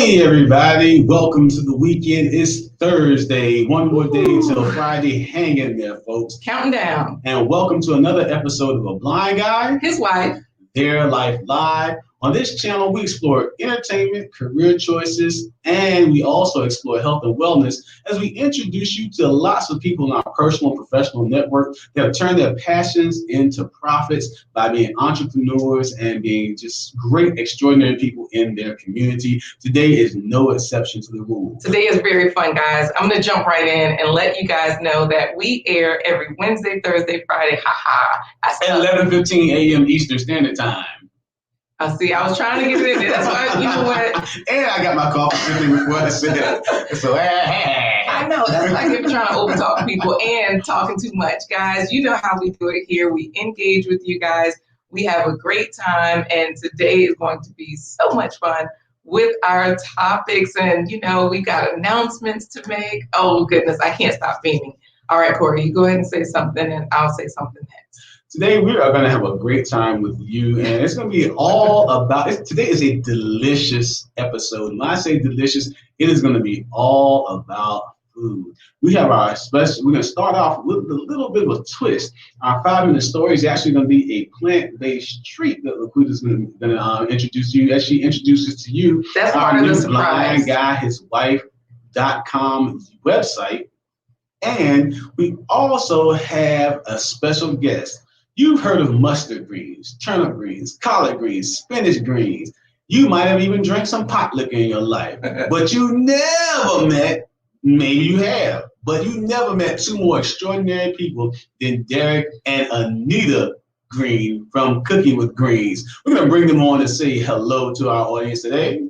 Hey everybody, welcome to the weekend. It's Thursday, one more day till Friday. Hang in there, folks. Counting down. And welcome to another episode of A Blind Guy, His Wife, Their Life Live. On this channel, we explore entertainment, career choices, and we also explore health and wellness as we introduce you to lots of people in our personal and professional network that have turned their passions into profits by being entrepreneurs and being just great, extraordinary people in their community. Today is no exception to the rule. Today is very fun, guys. I'm going to jump right in and let you guys know that we air every Wednesday, Thursday, Friday. At 11:15 a.m. Eastern Standard Time. I see. I was trying to get it in there. That's why, you know what? And I got my coffee simply before I said it. So, I know. That's like if you're trying to overtalk people and talking too much. Guys, you know how we do it here. We engage with you guys. We have a great time. And today is going to be so much fun with our topics. And, you know, we got announcements to make. Oh, goodness. I can't stop beaming. All right, Corey, you go ahead and say something and I'll say something next. Today we are going to have a great time with you, and it's going to be all about it. Today is a delicious episode. When I say delicious, it is going to be all about food. We have our special. We're going to start off with a little bit of a twist. Our 5-minute story is actually going to be a plant-based treat that LaQuita is going to introduce you as she introduces to you. That's part of the surprise. BlindGuyHisWife.com website, and we also have a special guest. You've heard of mustard greens, turnip greens, collard greens, spinach greens. You might have even drank some pot liquor in your life, but you never met, maybe you have, but you never met two more extraordinary people than Derrick and Anita Green from Cooking with Greens. We're going to bring them on to say hello to our audience today.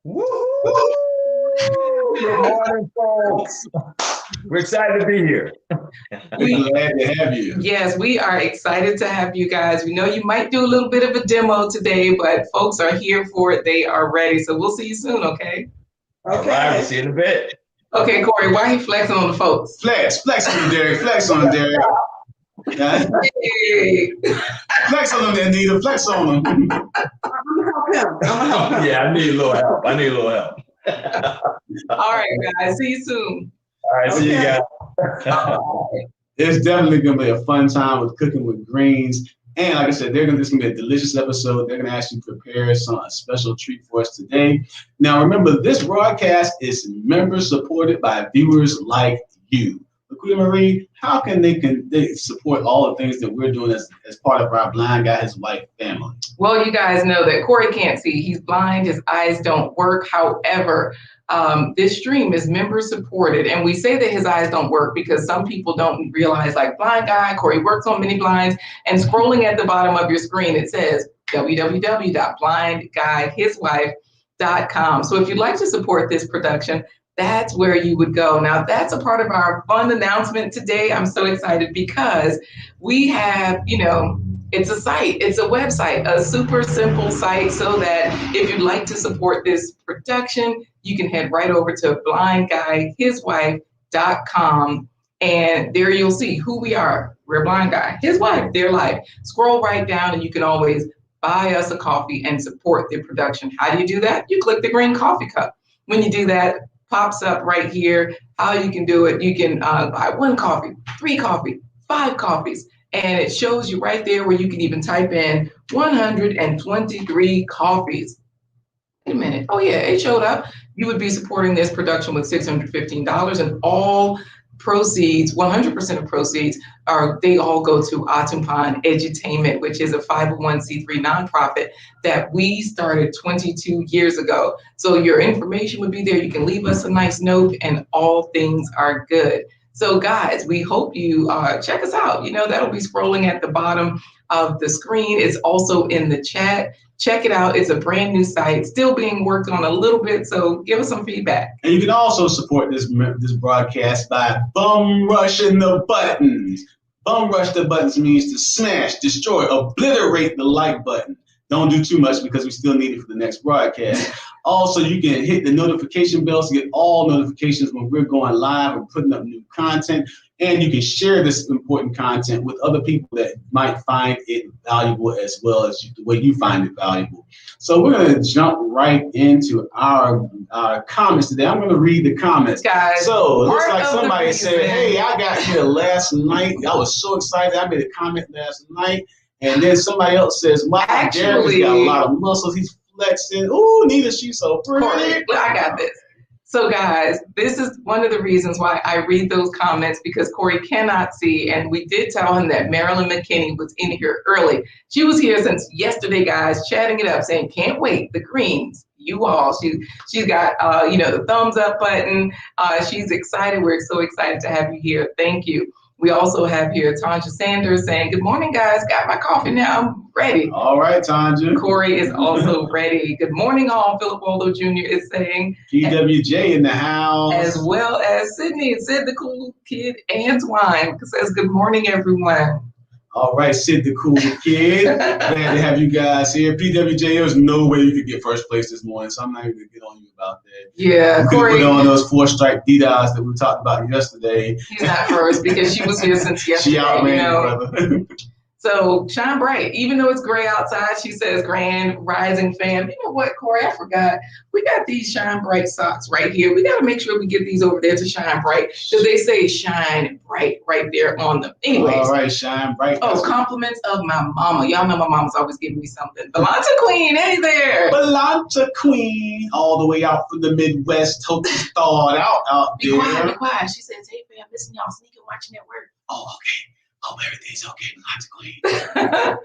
Woo! Good morning, folks. We're excited to be here. We're glad to have you. Yes, we are excited to have you guys. We know you might do a little bit of a demo today, but folks are here for it. They are ready. So we'll see you soon, okay? All right, we'll see you in a bit. Okay, Corey, why are you flexing on the folks? Flex on them, Derrick. Flex on them, Derrick. Hey. Flex on them, Anita. Flex on them. I'm gonna help him. Yeah, I need a little help. All right, guys. See you soon. All right, see you guys. It's definitely going to be a fun time with Cooking with Greens. And like I said, this is going to be a delicious episode. They're going to actually prepare a special treat for us today. Now, remember, this broadcast is member supported by viewers like you. LaQuita Marie, how can they support all the things that we're doing as part of our Blind Guy, His Wife family? Well, you guys know that Corey can't see. He's blind. His eyes don't work. However, this stream is member supported. And we say that his eyes don't work because some people don't realize, like Blind Guy, Corey works on many blinds, and scrolling at the bottom of your screen, it says www.blindguyhiswife.com. So if you'd like to support this production, that's where you would go. Now, that's a part of our fun announcement today. I'm so excited because we have, it's a site, it's a website, a super simple site so that if you'd like to support this production, you can head right over to blindguyhiswife.com, and there you'll see who we are. We're Blind Guy, His Wife, Their Life. Scroll right down and you can always buy us a coffee and support the production. How do you do that? You click the green coffee cup. When you do that, pops up right here how you can do it. You can buy 1 coffee, 3 coffee, 5 coffees, and it shows you right there where you can even type in 123 coffees. Wait a minute. Oh yeah, it showed up. You would be supporting this production with $615, and all proceeds, 100% of proceeds, they all go to Atumpan Edutainment, which is a 501c3 nonprofit that we started 22 years ago. So your information would be there. You can leave us a nice note and all things are good. So guys, we hope you check us out. That'll be scrolling at the bottom of the screen. It's also in the chat. Check it out. It's a brand new site, still being worked on a little bit, so give us some feedback. And you can also support this broadcast by bum rushing the buttons. Bum rush the buttons means to smash, destroy, obliterate the like button. Don't do too much because we still need it for the next broadcast. Also, you can hit the notification bell to get all notifications when we're going live and putting up new content. And you can share this important content with other people that might find it valuable as well as the way you find it valuable. So we're going to jump right into our comments today. I'm going to read the comments. Guys, so it looks like somebody said, hey, I got here last night. I was so excited. I made a comment last night. And then somebody else says, wow, Derrick's got a lot of muscles. He's flexing. Ooh, Anita, she's so pretty. Corey, I got this. So guys, this is one of the reasons why I read those comments, because Corey cannot see. And we did tell him that Marilyn McKinney was in here early. She was here since yesterday, guys, chatting it up, saying, can't wait, the greens, you all. She's got, the thumbs up button. She's excited. We're so excited to have you here. Thank you. We also have here Tanja Sanders saying, good morning, guys. Got my coffee now. I'm ready. All right, Tanja. Corey is also ready. Good morning, all. Philip Waldo Jr. is saying. PWJ in the house. As well as Sydney, Sid the Cool Kid, and Twine says, good morning, everyone. All right, Sid the Cool Kid. Glad to have you guys here. PWJ, there's no way you could get first place this morning, so I'm not even going to get on you about that. Yeah, you Corey. Put on those 4-stripe Didas that we talked about yesterday. He's not first because she was here since yesterday. She outran you, brother. So shine bright. Even though it's gray outside, she says, grand rising fam. You know what, Corey? I forgot. We got these shine bright socks right here. We got to make sure we get these over there to shine bright, because they say shine bright right there on them. Anyways. All right, shine bright. Oh, compliments of my mama. Y'all know my mama's always giving me something. Belanta Queen, hey there. Belanta Queen, all the way out from the Midwest. Hope you thawed out be there. Quiet, be quiet. She says, hey fam, listen, y'all sneaking watching that work. Oh, okay. Oh, everything's okay. Belanta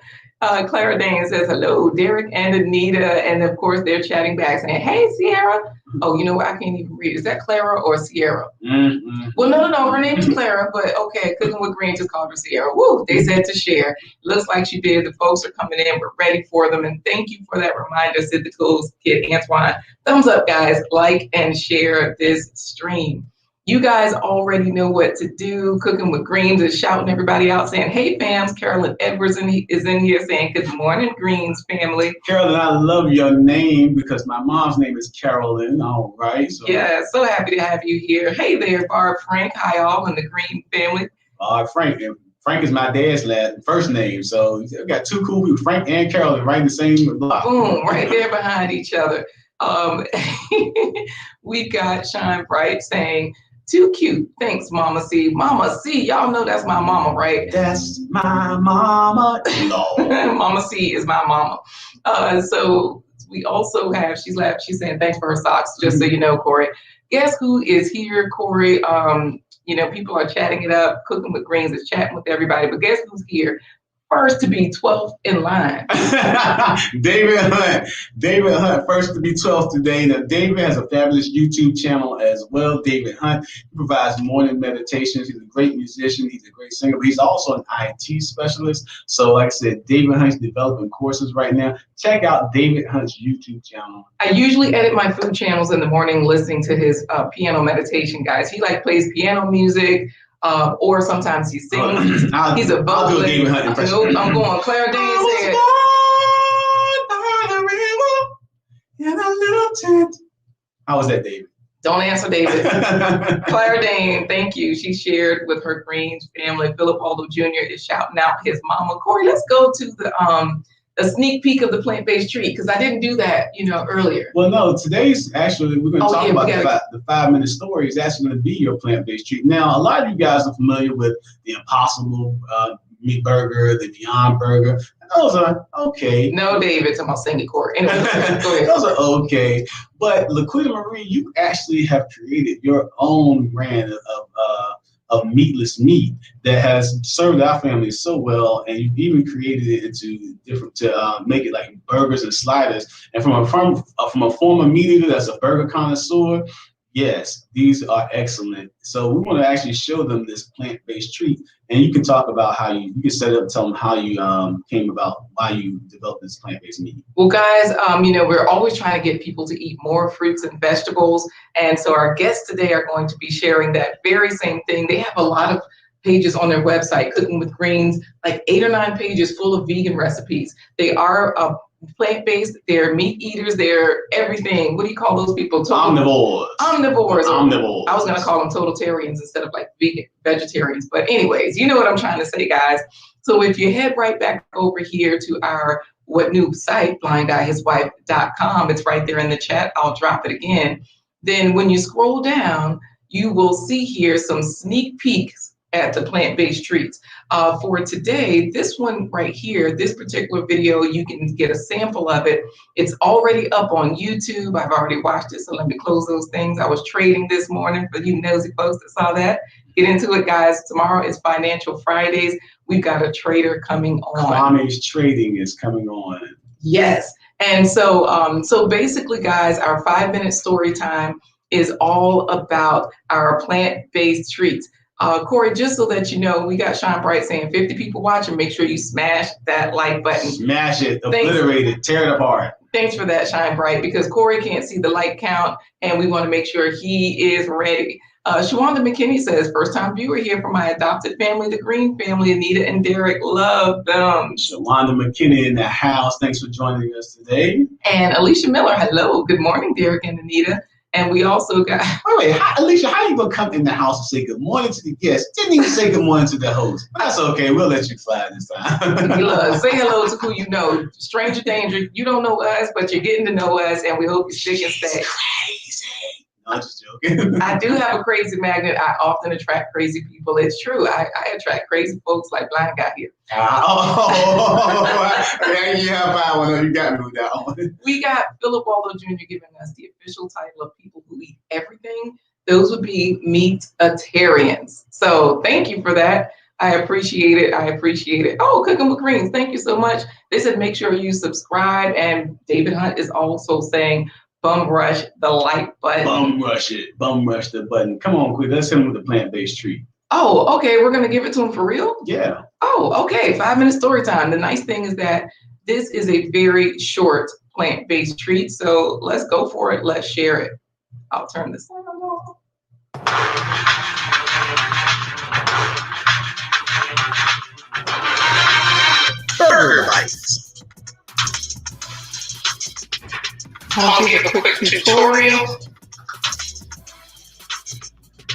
Queen. Clara Dane says hello, Derrick and Anita, and of course they're chatting back saying, hey, Sierra. Oh, you know what? I can't even read. Is that Clara or Sierra? Mm-hmm. Well, no. Her name is Clara, but okay. Cooking with Green just called her Sierra. Woo! They said to share. Looks like she did. The folks are coming in. We're ready for them, and thank you for that reminder, Sid the Cool Kid, Antoine. Thumbs up, guys. Like and share this stream. You guys already know what to do. Cooking with Greens is shouting everybody out, saying, hey, fams. Carolyn Edwards is in here saying, good morning, Greens family. Carolyn, I love your name because my mom's name is Carolyn. All right. So. Yeah, so happy to have you here. Hey there, Barb Frank. Hi, all in the Green family. Frank. Frank is my dad's first name. So we got two cool people, Frank and Carolyn, right in the same block. Boom, right there behind each other. We got Shine Bright saying, too cute. Thanks, Mama C. Mama C, y'all know that's my mama, right? That's my mama. No. Mama C is my mama. So we also have, she's saying thanks for her socks, just so you know, Corey. Guess who is here, Corey? People are chatting it up. Cooking with Greens is chatting with everybody, but guess who's here? First to be 12th in line. David Hunt, first to be 12th today. Now, David has a fabulous YouTube channel as well. David Hunt, he provides morning meditations. He's a great musician. He's a great singer, but he's also an IT specialist. So like I said, David Hunt's developing courses right now. Check out David Hunt's YouTube channel. I usually edit my food channels in the morning listening to his piano meditation, guys. He plays piano music. Or sometimes he sings. He's a vocalist. I'm going. Claire Dean said. In a little tent. How was that, David? Don't answer, David. Claire Dane, thank you. She shared with her Greens family. Philip Aldo Jr. is shouting out his mama. Corey, let's go to the sneak peek of the plant-based treat, because I didn't do that, earlier. Well, no, today's actually, we're going to talk about the 5-minute story is actually going to be your plant-based treat. Now, a lot of you guys are familiar with the Impossible Meat Burger, the Beyond Burger. Those are okay. No, David, I'm saying it, Corey. Anyway, go ahead. Those are okay. But LaQuita Marie, you actually have created your own brand of meatless meat that has served our family so well, and you've even created it into different to make it like burgers and sliders. And from a former meat eater that's a burger connoisseur, yes, these are excellent. So we want to actually show them this plant-based treat, and you can talk about how you can set it up and tell them how you came about, why you developed this plant-based meat. Well, guys, we're always trying to get people to eat more fruits and vegetables. And so our guests today are going to be sharing that very same thing. They have a lot of pages on their website, Cooking with Greens, like 8 or 9 pages full of vegan recipes. They are plant-based. They're meat eaters. They're everything. What do you call those people? Omnivores. Omnivores. Omnivores. I was going to call them totalitarians instead of like vegan vegetarians. But anyways, you know what I'm trying to say, guys. So if you head right back over here to our what new site, blindguyhiswife.com, it's right there in the chat. I'll drop it again. Then when you scroll down, you will see here some sneak peeks at the plant-based treats. For today, this one right here, this particular video, you can get a sample of it. It's already up on YouTube. I've already watched it, so let me close those things. I was trading this morning for you nosy folks that saw that. Get into it, guys. Tomorrow is Financial Fridays. We've got a trader coming on. Kwame's trading is coming on. Yes. And so basically, guys, our 5-minute story time is all about our plant-based treats. Corey, just so that you know, we got Shine Bright saying 50 people watching. Make sure you smash that like button. Smash it, obliterate it, tear it apart. Thanks for that, Shine Bright, because Corey can't see the like count, and we want to make sure he is ready. Shawanda McKinney says, first-time viewer here from my adopted family, the Green family. Anita and Derrick, love them. Shawanda McKinney in the house. Thanks for joining us today. And Alicia Miller, hello. Good morning, Derrick and Anita. And we also got... Wait, Alicia, how you going to come in the house and say good morning to the guests? Didn't even say good morning to the host. But that's okay. We'll let you slide this time. Look, say hello to who you know. Stranger danger. You don't know us, but you're getting to know us, and we hope you stick and stay. Crazy. No, I'm just joking. I do have a crazy magnet. I often attract crazy people. It's true. I attract crazy folks like Blind Guy here. Yeah, you have that one. You got me with that one. We got Philip Waldo Jr. giving us the official title of people who eat everything. Those would be meat-atarians. So thank you for that. I appreciate it. I appreciate it. Oh, Cooking with Greens. Thank you so much. They said make sure you subscribe. And David Hunt is also saying bum rush the like button. Bum rush it. Bum rush the button. Come on, quick. Let's hit him with the plant-based treat. Oh, okay. We're going to give it to him for real? Yeah. Oh, okay. 5-minute story time. The nice thing is that this is a very short plant-based treat. So let's go for it. Let's share it. I'll turn this on. Burger bites. I'll give a quick tutorial.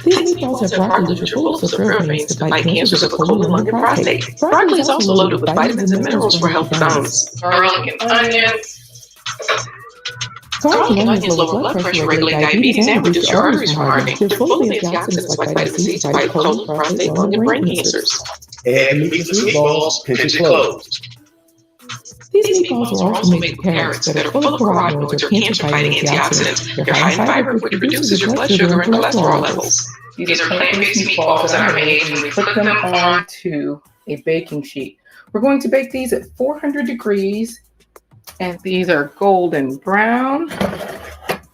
These meatballs are broccoli which are full of superb veins to fight cancers of the colon, lung, and prostate. Broccoli is also loaded with vitamins and minerals for healthy bones. Garlic and onions. Garlic and onions lower blood pressure, regulate diabetes, and reduce your arteries from hardening. They're full of antioxidants like vitamin C to fight colon, prostate, lung, and brain cancers. And meat the meatballs, pinch it closed. These meatballs are also made with carrots that are full of carotenoids or cancer-fighting antioxidants. They're high in fiber, which reduces your blood sugar and cholesterol levels. These are plant-based meatballs that are made when we put them onto a baking sheet. We're going to bake these at 400 degrees, and these are golden brown.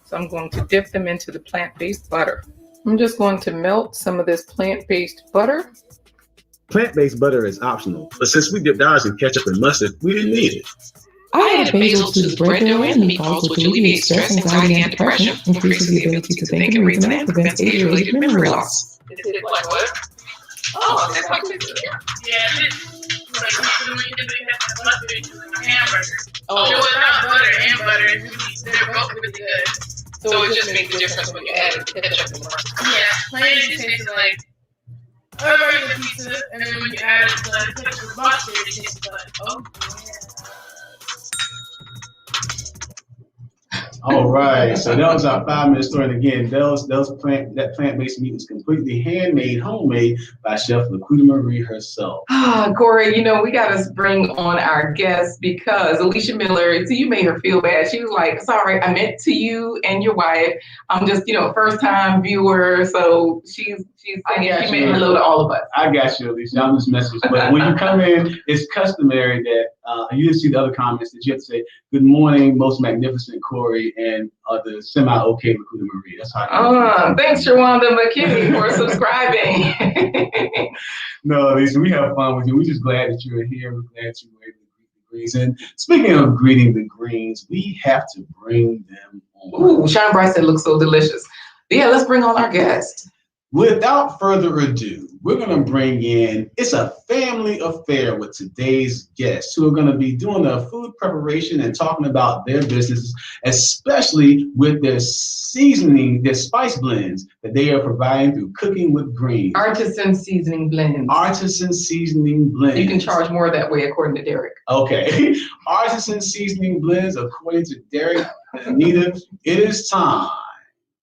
So I'm going to dip them into the plant-based butter. I'm just going to melt some of this plant-based butter. Plant-based butter is optional, but since we dipped ours in ketchup and mustard, we didn't need it. I added basil to the bread dough and meatballs, which alleviates stress, anxiety, and depression, increases the ability to think and reason, and prevents age-related memory loss. Is it like what? Oh, it's like this. Yeah, when you dip it mustard into a hamburger. Oh, So it's not butter and butter. They're both really good. so it just makes a difference when you add ketchup and mustard. Yeah, plain it tastes like a regular pizza, and then when you add it to the ketchup mustard, it tastes like, oh yeah. All right, so that was our 5-minute story. And again, that plant-based meat was completely handmade, homemade by Chef LaQuita Marie herself. Corey, you know, we got to bring on our guest because Alicia Miller, so you made her feel bad. She was like, sorry, I meant to you and your wife. I'm just, first-time viewer. So she's saying she meant hello to all of us. I got you, Alicia. I'm just messing with you. But when you come in, it's customary that you didn't see the other comments that you have to say, good morning, most magnificent Corey, and the semi-okay LaQuita Marie. That's how Thanks, Shawanda McKinney, for subscribing. No, Alicia, we have fun with you. We're just glad that you're here. We're glad you were able to greet the greens. And speaking of greeting the greens, we have to bring them on. Ooh, Shine Bright said looks so delicious. Yeah, let's bring on our guest. Without further ado, we're going to bring in, it's a family affair with today's guests who are going to be doing the food preparation and talking about their businesses, especially with their seasoning, their spice blends that they are providing through Cooking with Greens. Artisan seasoning blends. Artisan seasoning blends. You can charge more that way, according to Derrick. Okay. Artisan seasoning blends, according to Derrick and Anita. It is time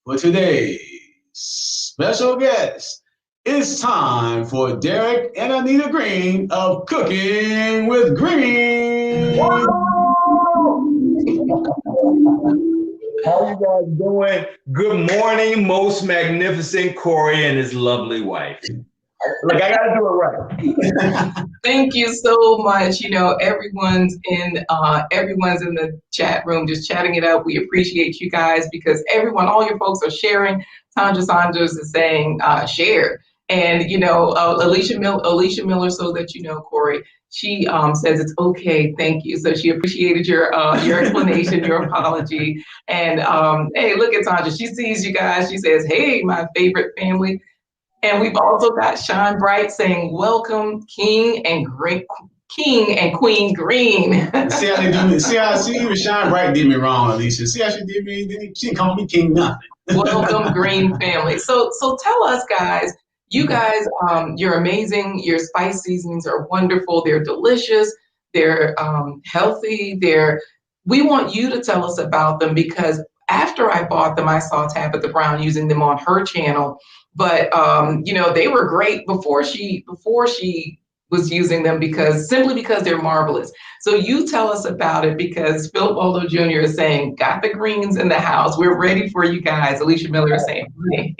for today's special guest. It's time for Derrick and Anita Green of Cooking with Green. How you guys doing? Good morning, most magnificent Corey and his lovely wife. Like, I gotta do it right. Thank you so much. You know, everyone's in the chat room just chatting it up. We appreciate you guys because all your folks are sharing. Tanja Saunders is saying share. And, you know, Alicia Miller, so that you know, Corey, she says it's okay, thank you. So she appreciated your explanation, your apology. And hey, look at Tanja. She sees you guys. She says, hey, my favorite family. And we've also got Sean Bright saying, welcome, King and Queen Green. See how they do me? See even Sean Bright did me wrong, Alicia. See how she did me? She didn't call me King nothing. Welcome, Green family. So tell us, guys, you guys, you're amazing. Your spice seasonings are wonderful. They're delicious. They're healthy. We want you to tell us about them because after I bought them, I saw Tabitha Brown using them on her channel. But you know, they were great before she was using them simply because they're marvelous. So you tell us about it because Phil Waldo Jr. is saying, got the greens in the house. We're ready for you guys. Alicia Miller is saying, hey.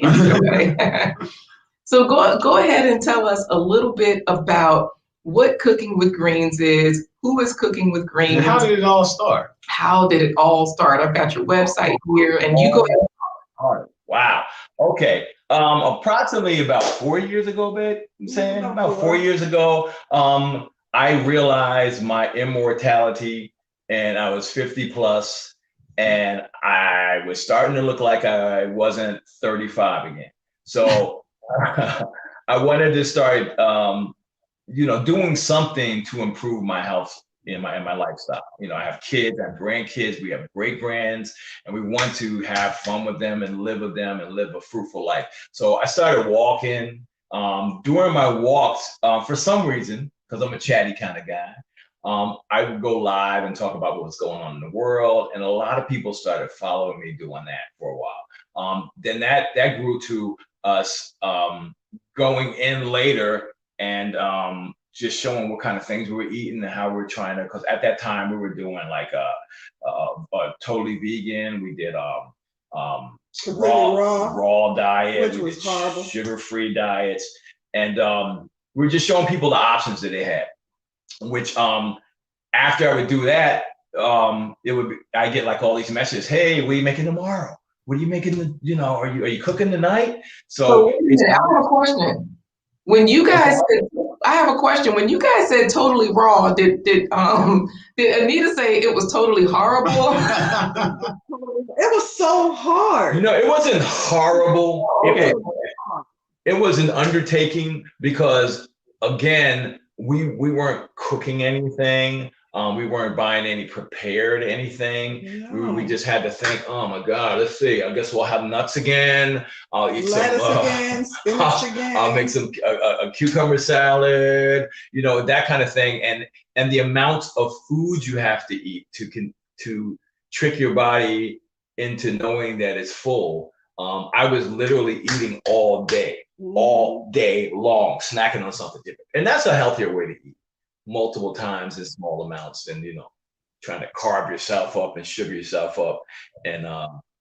So go ahead and tell us a little bit about what Cooking with Greens is. Who is Cooking with Greens? And how did it all start? How did it all start? I've got your website here, and you go ahead. All right. Wow. Okay. Approximately about 4 years ago, babe, I'm saying about 4 years ago, I realized my immortality and I was 50 plus and I was starting to look like I wasn't 35 again. So I wanted to start, doing something to improve my health in my lifestyle. You know, I have kids, I have grandkids, we have great grands, and we want to have fun with them and live with them and live a fruitful life. So I started walking. During my walks, for some reason, because I'm a chatty kind of guy, I would go live and talk about what's going on in the world. And a lot of people started following me doing that for a while. Then that grew to us going in later and just showing what kind of things we were eating and how we're trying to, because at that time we were doing like a totally vegan. We did raw diet, which was horrible, sugar-free diets, and we were just showing people the options that they had. Which after I would do that, I get like all these messages. Hey, what are you making tomorrow? What are you making? Are you cooking tonight? So I have a question. When you guys I have a question. When you guys said totally raw, did Anita say it was totally horrible? It was so hard. It wasn't horrible. Okay. It was an undertaking because, again, we weren't cooking anything. We weren't buying any prepared anything. No. We just had to think, oh my God, let's see. I guess we'll have nuts again. I'll eat lettuce again, spinach again. I'll make some a cucumber salad, that kind of thing. And the amount of food you have to eat to trick your body into knowing that it's full. I was literally eating all day long, snacking on something different. And that's a healthier way to eat. Multiple times in small amounts than trying to carb yourself up and sugar yourself up and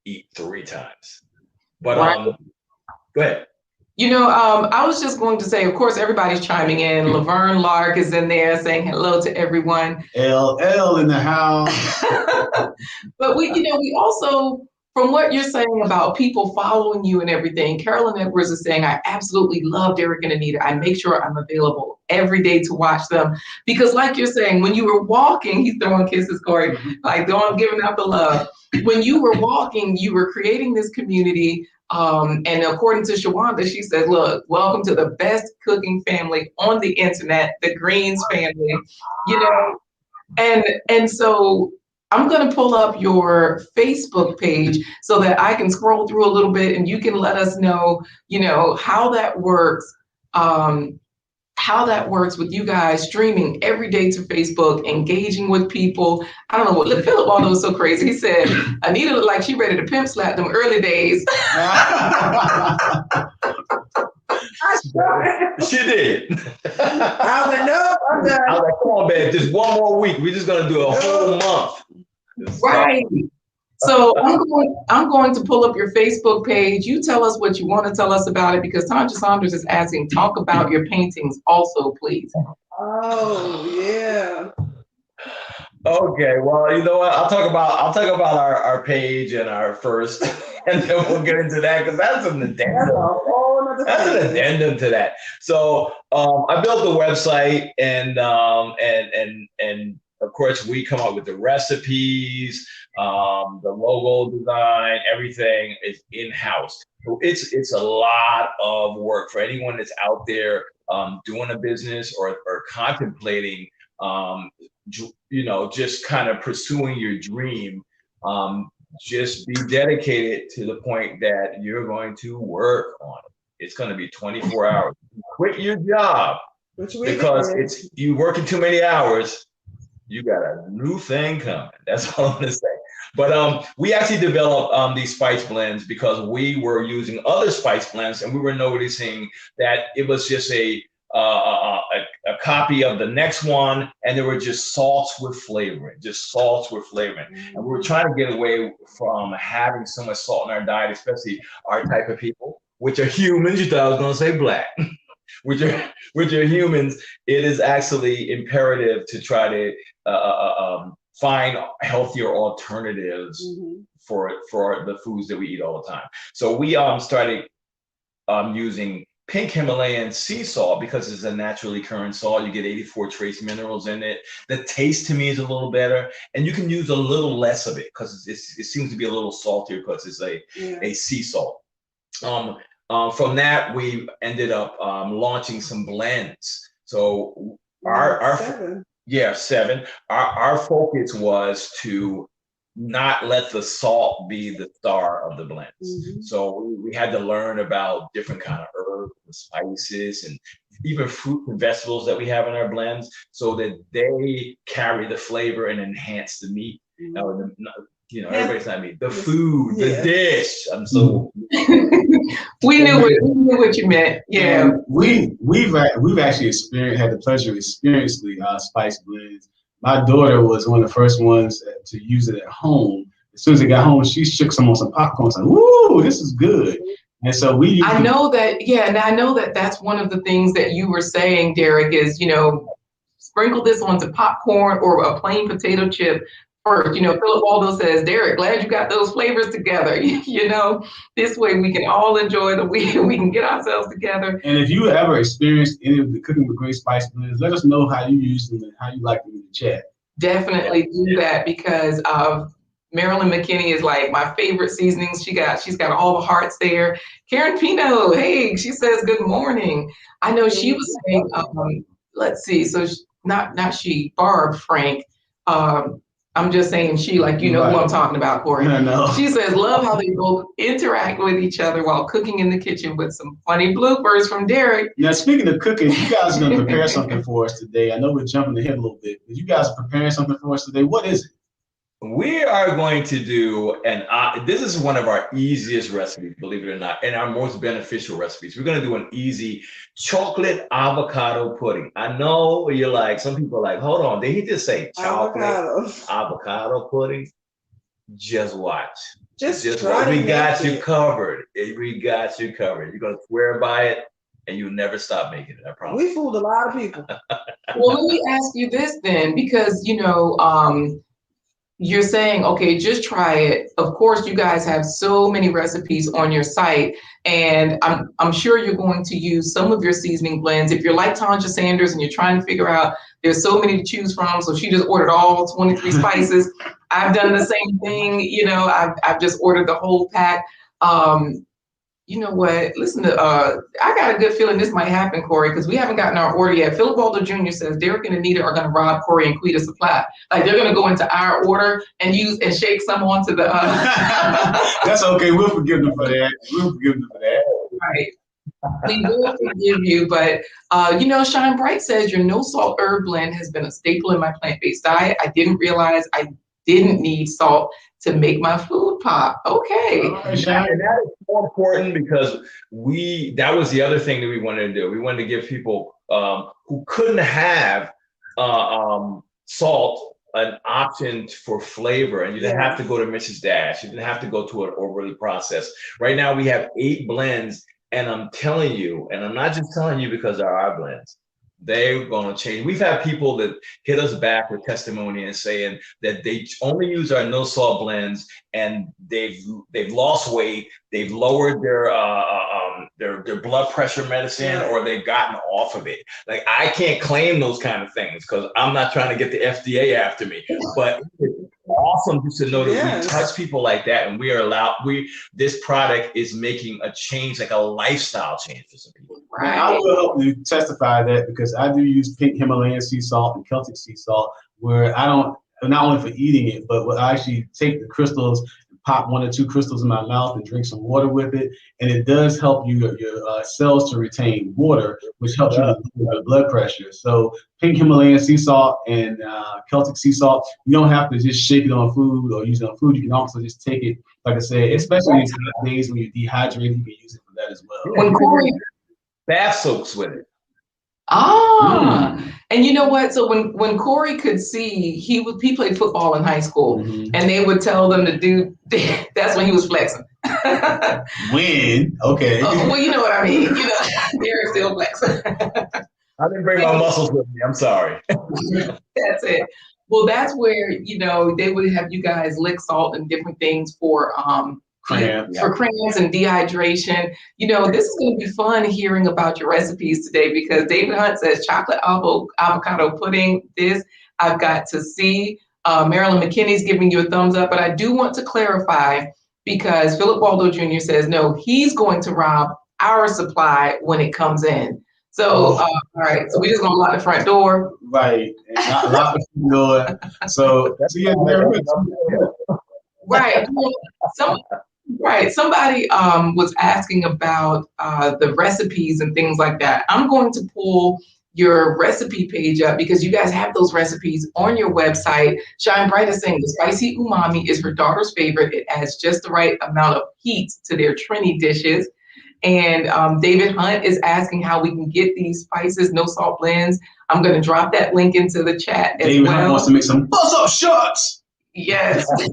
eat 3 times. But right. Go ahead. I was just going to say, of course, everybody's chiming in. Laverne Lark is in there saying hello to everyone. LL in the house. But we also from what you're saying about people following you and everything, Carolyn Edwards is saying, I absolutely love Derrick and Anita. I make sure I'm available every day to watch them. Because like you're saying, when you were walking, he's throwing kisses, Corey, like giving out the love. When you were walking, you were creating this community. And according to Shawanda, she said, look, welcome to the best cooking family on the internet, the Greens family, you know. And so I'm going to pull up your Facebook page so that I can scroll through a little bit and you can let us know, you know, how that works with you guys streaming every day to Facebook, engaging with people. I don't know what Philip Waldo was so crazy. He said, Anita looked like she ready to pimp slap them early days. She did. I was like, no, I'm done. I was like, come on, babe, just one more week. We're just gonna do a whole month. Right. So I'm going to pull up your Facebook page. You tell us what you want to tell us about it, because Tanja Saunders is asking, talk about your paintings also, please. Oh, yeah. Okay, well, you know what? I'll talk about our page and our first, and then we'll get into that, because that's an addendum. That's an addendum to that. So I built the website, and of course we come up with the recipes, the logo design, everything is in-house. So it's a lot of work for anyone that's out there doing a business or contemplating, you know, just kind of pursuing your dream. Just be dedicated to the point that you're going to work on it. It's going to be 24 hours. Quit your job because you working too many hours. You got a new thing coming. That's all I'm going to say. But we actually developed these spice blends because we were using other spice blends, and we were noticing that it was just a copy of the next one, and there were just salts with flavoring, And we were trying to get away from having so much salt in our diet, especially our type of people, which are humans. You thought I was going to say black. which are humans. It is actually imperative to try to find healthier alternatives for the foods that we eat all the time. So we started using pink Himalayan sea salt because it's a naturally occurring salt. You get 84 trace minerals in it. The taste to me is a little better, and you can use a little less of it because it seems to be a little saltier because it's a sea salt. From that, we ended up launching some blends. So our 7. Our focus was to not let the salt be the star of the blends. So we had to learn about different kind of herbs and spices and even fruit and vegetables that we have in our blends so that they carry the flavor and enhance the meat. You know, everybody's not meat. The food, the dish. I'm so. we knew what you meant. Yeah. And we've actually had the pleasure of experiencing the spice blends. My daughter was one of the first ones to use it at home. As soon as they got home, she shook some on some popcorn. Like, "Woo, this is good!" And so I know that that's one of the things that you were saying, Derrick, is, you know, sprinkle this onto popcorn or a plain potato chip first. You know, Philip Waldo says, Derrick, glad you got those flavors together. You know, this way we can all enjoy the week and we can get ourselves together. And if you ever experienced any of the Cooking with Great Spice blends, let us know how you use them and how you like them in the chat. Definitely do that, because Marilyn McKinney is like my favorite seasonings. She's got all the hearts there. Karen Pino, hey, she says good morning. I know she was saying, let's see, so not she, Barb Frank. I'm just saying she, like, you know who I'm talking about, Corey. No. She says, love how they both interact with each other while cooking in the kitchen with some funny bloopers from Derrick. Now, speaking of cooking, you guys are going to prepare something for us today. I know we're jumping ahead a little bit, but you guys are preparing something for us today. What is it? We are going to do, this is one of our easiest recipes, believe it or not, and our most beneficial recipes. We're going to do an easy chocolate avocado pudding. I know you're like, some people are like, hold on, did he just say chocolate avocado pudding? Just watch. Just watch. We got you covered. We got you covered. You're going to swear by it, and you'll never stop making it, I promise. We fooled a lot of people. Well, let me ask you this then, because, you know, you're saying, okay, just try it. Of course, you guys have so many recipes on your site, and I'm sure you're going to use some of your seasoning blends. If you're like Tanja Sanders and you're trying to figure out, there's so many to choose from, so she just ordered all 23 spices. I've done the same thing. You know, I've just ordered the whole pack. You know what? Listen to, I got a good feeling this might happen, Corey, because we haven't gotten our order yet. Philip Waldo Jr. says Derrick and Anita are going to rob Corey and Quita's supply. Like they're going to go into our order and use and shake some onto the. That's okay. We'll forgive them for that. Right. We will forgive you, but you know, Shine Bright says your no salt herb blend has been a staple in my plant-based diet. I didn't realize I didn't need salt to make my food pop. Okay. And that is more important because that was the other thing that we wanted to do. We wanted to give people who couldn't have salt an option for flavor, and you didn't have to go to Mrs. Dash. You didn't have to go to an overly processed. Right now we have 8 blends, and I'm telling you, and I'm not just telling you because they're our blends, they're going to change. We've had people that hit us back with testimony and saying that they only use our no salt blends and they've lost weight, they've lowered their blood pressure medicine, or they've gotten off of it. Like, I can't claim those kind of things because I'm not trying to get the FDA after me, but it's awesome just to know that we touch people like that, and this product is making a change, like a lifestyle change for some people. Right. I will help you testify that because I do use pink Himalayan sea salt and Celtic sea salt, where I don't, not only for eating it, but I actually take the crystals and pop 1 or 2 crystals in my mouth and drink some water with it, and it does help your cells to retain water, which helps you with your blood pressure. So pink Himalayan sea salt and Celtic sea salt, you don't have to just shake it on food or use it on food. You can also just take it, like I said, especially in these days when you're dehydrated, you can use it for that as well. When Corey bath soaks with it. And you know what? So when Corey could see, he played football in high school, and they would tell them to do. That's when he was flexing. When? Okay. Well, you know what I mean. You know, Derrick still flexing. I didn't bring my muscles with me. I'm sorry. That's it. Well, that's where, you know, they would have you guys lick salt and different things for cramps and dehydration. You know, this is going to be fun hearing about your recipes today because David Hunt says chocolate avocado pudding. This I've got to see. Marilyn McKinney's giving you a thumbs up, but I do want to clarify because Philip Waldo Jr. says no, he's going to rob our supply when it comes in. So, all right, so we just gonna lock the front door. Right, and lock the front door. So yeah, right. Somebody was asking about the recipes and things like that. I'm going to pull your recipe page up because you guys have those recipes on your website. Shine Bright is saying the spicy umami is her daughter's favorite. It adds just the right amount of heat to their Trini dishes. And David Hunt is asking how we can get these spices, no salt blends. I'm going to drop that link into the chat as David well. Hunt wants to make some buzz up shots. Yes. So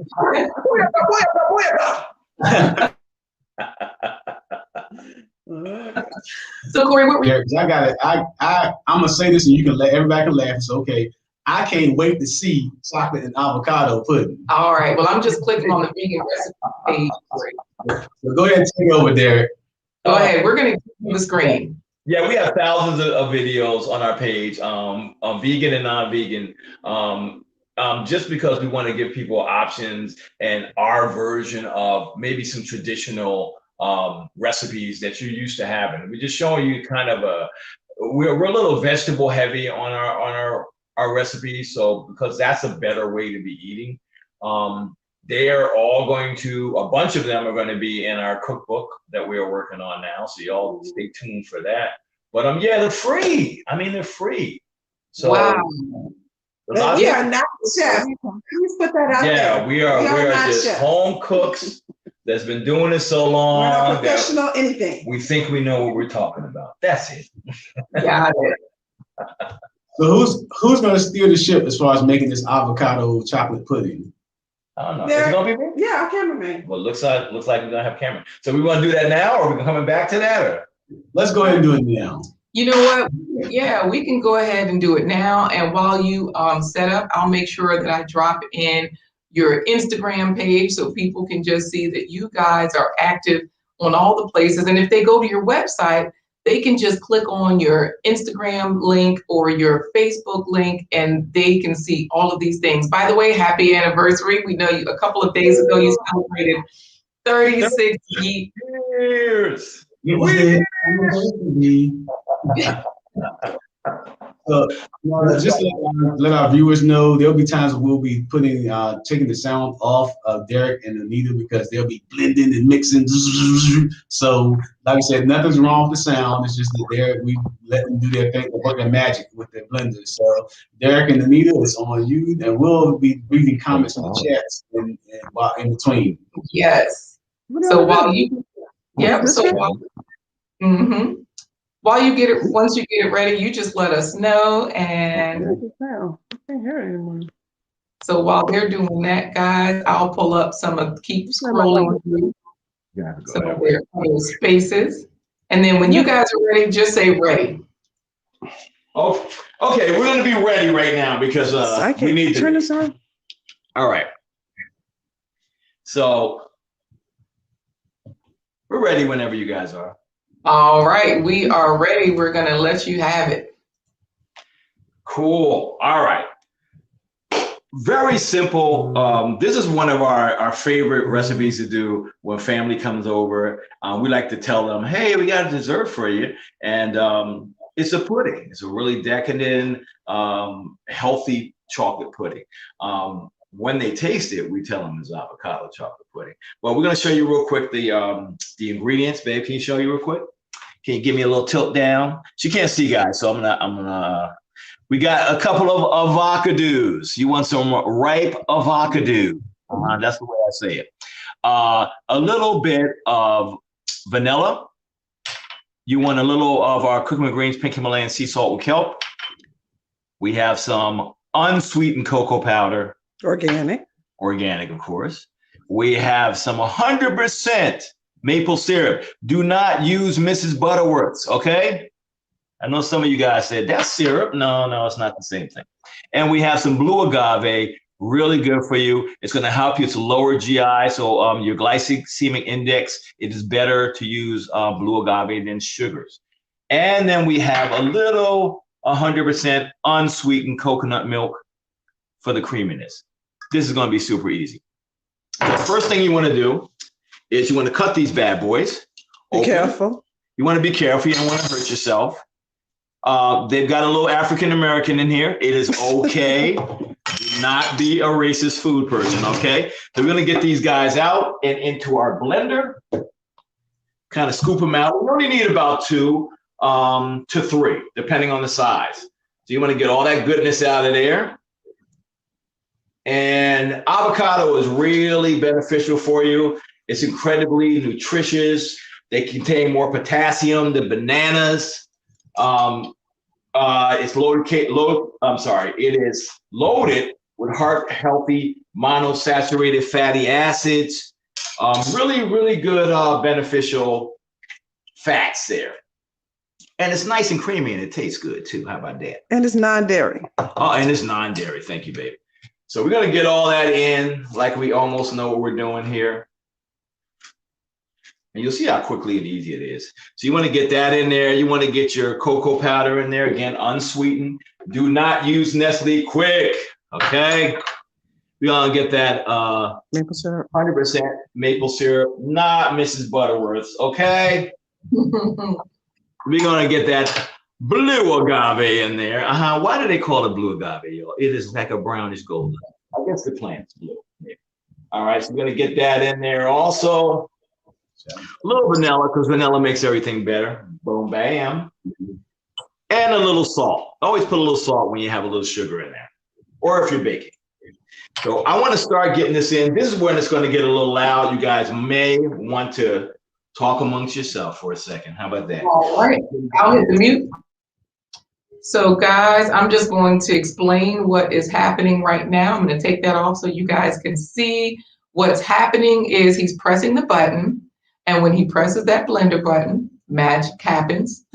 Corey, what were you? I got it. I'm gonna say this, and you can let everybody laugh. It's okay. I can't wait to see chocolate and avocado pudding. All right. Well, I'm just clicking on the vegan recipe page. So go ahead and take over, Derrick. Go ahead. We're gonna keep the screen. Yeah, we have thousands of videos on our page, on vegan and non-vegan. Just because we want to give people options and our version of maybe some traditional recipes that you're used to having. We're just showing you kind of we're a little vegetable heavy on our recipes, so because that's a better way to be eating. They're all a bunch of them are going to be in our cookbook that we are working on now, so y'all stay tuned for that. But yeah, they're free. I mean, they're free. So wow. We are not chefs. Please put that out there. Yeah, we are just chefs. Home cooks that's been doing this so long. We're not professional anything. We think we know what we're talking about. That's it. Got it. So who's going to steer the ship as far as making this avocado chocolate pudding? I don't know. Is it gonna be me? Yeah, our cameraman. Well, looks like we're gonna have camera. So we want to do that now, or are we coming back to that? Or let's go ahead and do it now. You know what? Yeah, we can go ahead and do it now. And while you set up, I'll make sure that I drop in your Instagram page so people can just see that you guys are active on all the places. And if they go to your website, they can just click on your Instagram link or your Facebook link, and they can see all of these things. By the way, happy anniversary. We know you a couple of days ago, you celebrated 36 years. It was the anniversary. So, just to let our viewers know, there'll be times we'll be taking the sound off of Derrick and Anita because they'll be blending and mixing. So, like I said, nothing's wrong with the sound. It's just that we let them do their thing, work their magic with their blenders. So, Derrick and Anita, it's on you, and we'll be reading comments in the chats while in between. Yes. So while you, yep. So while you get it, once you get it ready, you just let us know. And so while they're doing that, guys, I'll pull up keep scrolling through some of their spaces. And then when you guys are ready, just say ready. Oh, okay. We're going to be ready right now because we need to turn this on. All right. So we're ready whenever you guys are. All right, we are ready. We're going to let you have it. Cool. All right. Very simple. This is one of our favorite recipes to do when family comes over. We like to tell them, hey, we got a dessert for you. And it's a pudding. It's a really decadent, healthy chocolate pudding. When they taste it, we tell them it's avocado chocolate pudding. Well, we're going to show you real quick the ingredients. Babe, can you show you real quick? Can you give me a little tilt down? She can't see, guys, so I'm gonna. We got a couple of avocados. You want some ripe avocado? That's the way I say it. A little bit of vanilla. You want a little of our cooking with greens, pink Himalayan sea salt with kelp. We have some unsweetened cocoa powder. Organic, of course. We have some 100% maple syrup. Do not use Mrs. Butterworth's, okay? I know some of you guys said, that's syrup. No, it's not the same thing. And we have some blue agave, really good for you. It's going to help you to lower GI. So your glycemic index, it is better to use blue agave than sugars. And then we have a little 100% unsweetened coconut milk for the creaminess. This is going to be super easy. The first thing you want to do is you want to cut these bad boys. Be careful. You want to be careful. You don't want to hurt yourself. They've got a little African American in here. It is okay. Do not be a racist food person, okay? So we're going to get these guys out and into our blender. Kind of scoop them out. We only need about 2 to 3, depending on the size. So you want to get all that goodness out of there. And avocado is really beneficial for you. It's incredibly nutritious. They contain more potassium than bananas. It is loaded with heart-healthy monosaturated fatty acids. Really, really good beneficial fats there. And it's nice and creamy and it tastes good too. How about that? And it's non-dairy. Oh, and it's non-dairy. Thank you, baby. So we're going to get all that in like we almost know what we're doing here. And you'll see how quickly and easy it is. So you want to get that in there. You want to get your cocoa powder in there. Again, unsweetened. Do not use Nestle Quick, okay? We're going to get that maple syrup. 100% maple syrup, not Mrs. Butterworth's, okay? We're going to get that blue agave in there. Why do they call it blue agave, y'all? It is like a brownish golden. I guess the plant's blue. Maybe. All right, so we're going to get that in there also. A little vanilla, because vanilla makes everything better. Boom, bam. And a little salt. Always put a little salt when you have a little sugar in there, or if you're baking. So I want to start getting this in. This is when it's going to get a little loud. You guys may want to talk amongst yourself for a second. How about that? All right. I'll hit the mute. So guys, I'm just going to explain what is happening right now. I'm going to take that off so you guys can see what's happening is he's pressing the button. And when he presses that blender button, magic happens.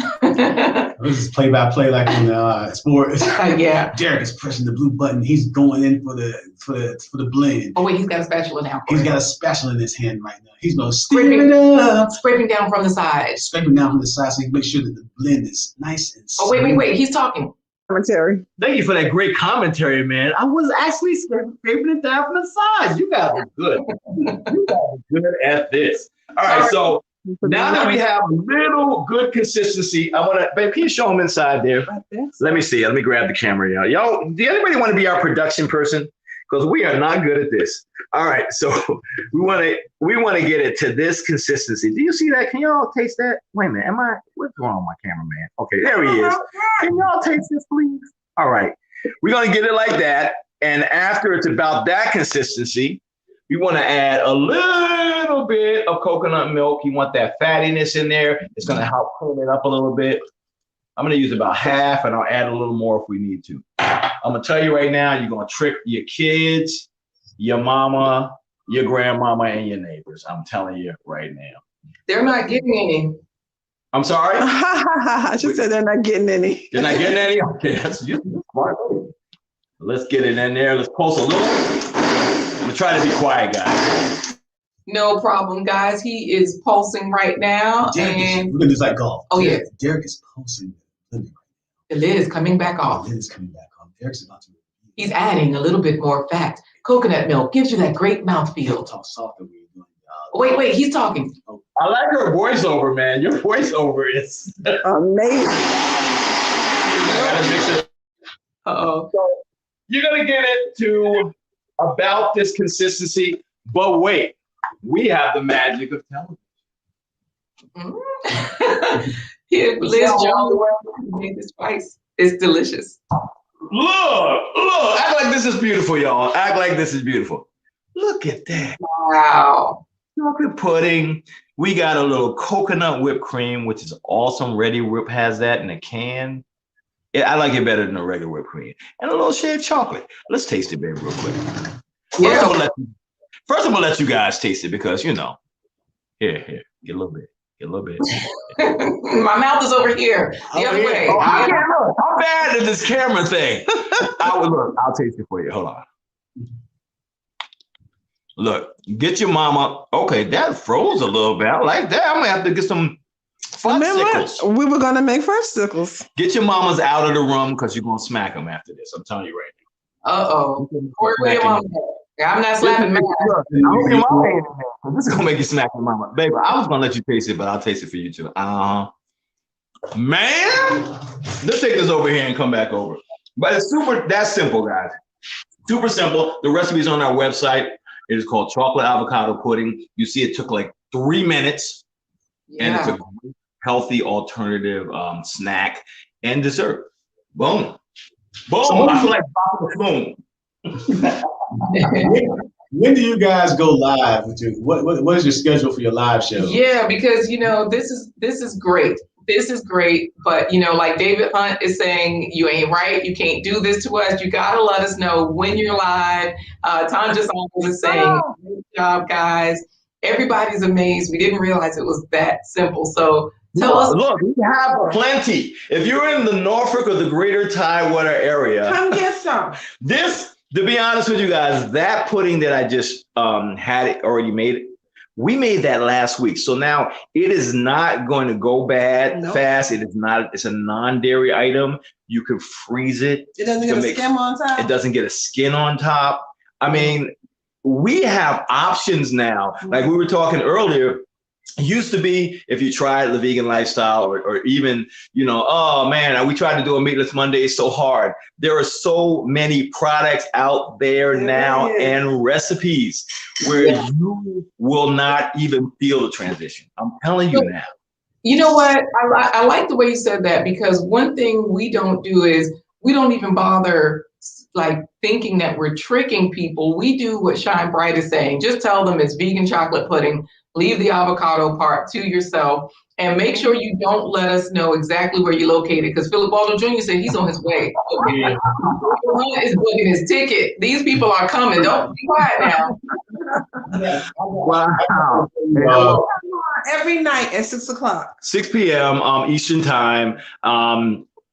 This is play-by-play like on sports. Yeah. Derrick is pressing the blue button. He's going in for the blend. Oh wait, he's got a spatula now. He's got a spatula in his hand right now. He's going to scrape it up. Scraping down from the side. Scraping down from the side so he can make sure that the blend is nice and smooth. Oh wait. He's talking. Commentary. Thank you for that great commentary, man. I was actually scraping it down from the sides. You guys are good. You guys are good at this. All right, so now that we have a little good consistency, I want to, babe, can you show them inside there? Let me see. Let me grab the camera, y'all. Do anybody want to be our production person? Because we are not good at this. All right, so we want to get it to this consistency. Do you see that? Can y'all taste that? Wait a minute. What's wrong with my cameraman? Okay, there he is. Can y'all taste this, please? All right. We're going to get it like that. And after it's about that consistency, we want to add a little bit of coconut milk. You want that fattiness in there. It's going to help clean it up a little bit. I'm going to use about half, and I'll add a little more if we need to. I'm going to tell you right now, you're going to trick your kids, your mama, your grandmama, and your neighbors. I'm telling you right now. They're not getting any. I'm sorry? I just said they're not getting any. They're not getting any? Okay, that's smart. Let's get it in there. Let's pulse a little. I'm going to try to be quiet, guys. No problem, guys. He is pulsing right now. We're going to do like golf. Oh, yeah. Derrick is pulsing. The lid is coming back off. The lid is coming back off. Derrick's about to. He's adding a little bit more fat. Coconut milk gives you that great mouthfeel. Talk softer when you're doing. Wait, he's talking. I like her voiceover, man. Your voiceover is amazing. Uh-oh. So you're gonna get it to about this consistency, but wait, we have the magic of television. Here, Liz Jones made the spice. It's delicious. Look, act like this is beautiful, y'all. Act like this is beautiful. Look at that. Wow. Chocolate pudding. We got a little coconut whipped cream, which is awesome. Ready Whip has that in a can. Yeah, I like it better than a regular whipped cream. And a little shaved chocolate. Let's taste it, baby, real quick. Yeah. First, I'm gonna let you guys taste it because here, get a little bit. My mouth is over here. The other way. Oh, I'm bad at this camera thing. I'll taste it for you. Hold on. Look, get your mama. Okay, that froze a little bit. I like that. I'm gonna have to get some fudgesicles. We were gonna make fudgesicles. Get your mamas out of the room because you're gonna smack them after this. I'm telling you right now. Uh-oh. Where your mama at? I'm not slapping man. I hope your mama ain't in there. This is gonna make you smack your mama. Baby, I was gonna let you taste it, but I'll taste it for you too. Man, let's take this over here and come back over. But it's that's simple, guys. Super simple. The recipe's on our website. It is called chocolate avocado pudding. You see, it took like 3 minutes, and it's a great, healthy alternative snack and dessert. Boom. I feel like popping a boom. When do you guys go live? What is your schedule for your live show? Yeah, because this is great. This is great, but like David Hunt is saying, you ain't right. You can't do this to us. You gotta let us know when you're live. Tanja Saunders is saying, great job, guys. Everybody's amazed. We didn't realize it was that simple. So tell us. Look, we have plenty. If you're in the Norfolk or the greater Tidewater area, come get some. To be honest with you guys, that pudding that I just had it already made, we made that last week. So now it is not going to go bad fast. It is not, it's a non-dairy item. You can freeze it. It doesn't get a skin on top. It doesn't get a skin on top. I mean, we have options now. Like we were talking earlier, it used to be if you tried the vegan lifestyle or even, oh man, we tried to do a meatless Monday, it's so hard. There are so many products out there now and recipes where you will not even feel the transition. I'm telling you now. You know what? I like the way you said that, because one thing we don't do is we don't even bother like thinking that we're tricking people. We do what Shine Bright is saying. Just tell them it's vegan chocolate pudding. Leave the avocado part to yourself, and make sure you don't let us know exactly where you're located, because Philip Waldo Jr. said he's on his way. Okay. Is booking his ticket. These people are coming. Don't be quiet now. Wow. every night at 6 o'clock. 6 p.m. Eastern time.